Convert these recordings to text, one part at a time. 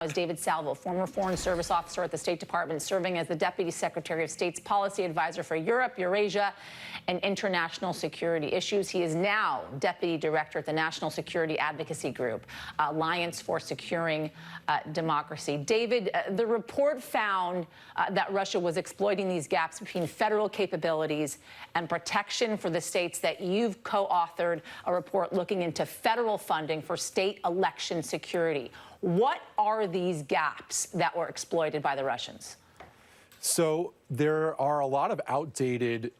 Is David Salvo, former Foreign Service Officer at the State Department, serving as the Deputy Secretary of State's Policy Advisor for Europe, Eurasia, and International Security Issues. He is now Deputy Director at the National Security Advocacy Group, Alliance for Securing Democracy. David, the report found that Russia was exploiting these gaps between federal capabilities and protection for the states. That you've co-authored a report looking into federal funding for state election security. What are these gaps that were exploited by the Russians? So there are a lot of outdated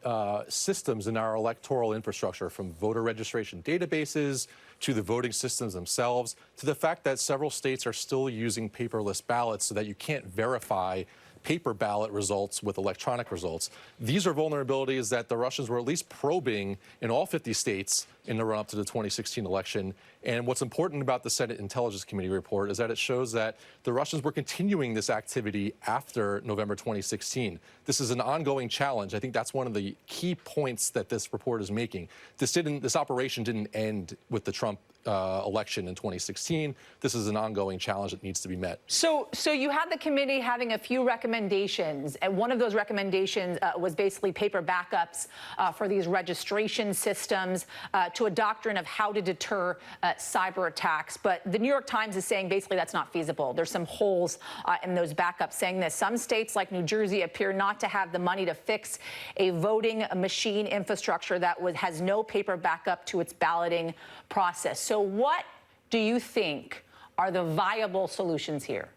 systems in our electoral infrastructure, from voter registration databases to the voting systems themselves, to the fact that several states are still using paperless ballots so that you can't verify paper ballot results with electronic results. These are vulnerabilities that the Russians were at least probing in all 50 states in the run-up to the 2016 election. And what's important about the Senate Intelligence Committee report is that it shows that the Russians were continuing this activity after November 2016. This is an ongoing challenge. I think that's one of the key points that this report is making. This operation didn't end with the Trump election in 2016. This is an ongoing challenge that needs to be met. So you had the committee having a few recommendations, and one of those recommendations was basically paper backups for these registration systems, to a doctrine of how to deter cyber attacks. But the New York Times is saying basically that's not feasible. There's some holes in those backups, saying that some states like New Jersey appear not to have the money to fix a voting machine infrastructure that has no paper backup to its balloting process. So what do you think are the viable solutions here?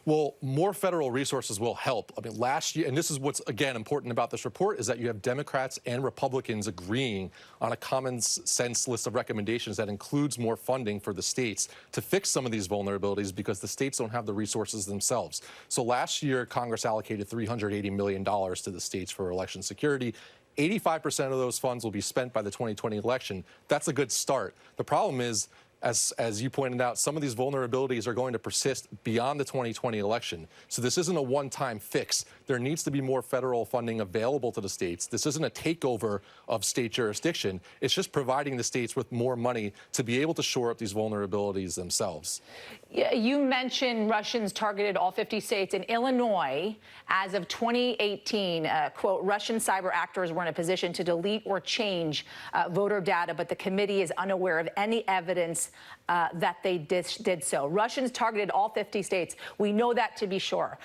Well, more federal resources will help. I mean, last year, and this is what's, again, important about this report, is that you have Democrats and Republicans agreeing on a common sense list of recommendations that includes more funding for the states to fix some of these vulnerabilities, because the states don't have the resources themselves. So last year, Congress allocated $380 million to the states for election security. 85% of those funds will be spent by the 2020 election. That's a good start. The problem is, as you pointed out, some of these vulnerabilities are going to persist beyond the 2020 election. So this isn't a one-time fix. There needs to be more federal funding available to the states. This isn't a takeover of state jurisdiction. It's just providing the states with more money to be able to shore up these vulnerabilities themselves. Yeah, you mentioned Russians targeted all 50 states. In Illinois, as of 2018, quote, Russian cyber actors were in a position to delete or change voter data, but the committee is unaware of any evidence that they did so. Russians targeted all 50 states. We know that to be sure.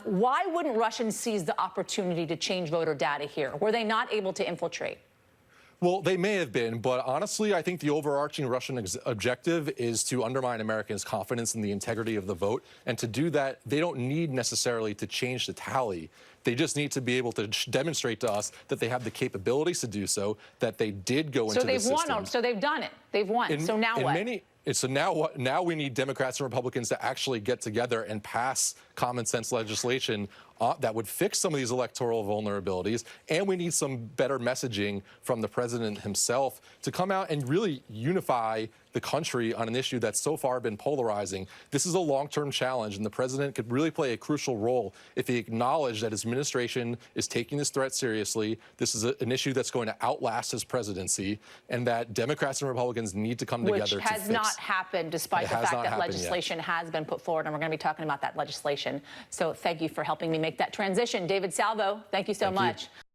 Why wouldn't Russians seize the opportunity to change voter data here? Were they not able to infiltrate? Well, they may have been, but honestly, I think the overarching Russian objective is to undermine Americans' confidence in the integrity of the vote. And to do that, they don't need necessarily to change the tally. They just need to be able to demonstrate to us that they have the capabilities to do so, that they did go into the system. So they've won. So they've done it. They've won. So now what? So now we need Democrats and Republicans to actually get together and pass common sense legislation that would fix some of these electoral vulnerabilities. And we need some better messaging from the president himself to come out and really unify the country on an issue that's so far been polarizing. This is a long-term challenge, and the president could really play a crucial role if he acknowledged that his administration is taking this threat seriously. This is an issue that's going to outlast his presidency, and that Democrats and Republicans need to come together to fix. Which has not happened, despite the fact that legislation has been put forward, and we're going to be talking about that legislation. So thank you for helping me make that transition. David Salvo, thank you so much.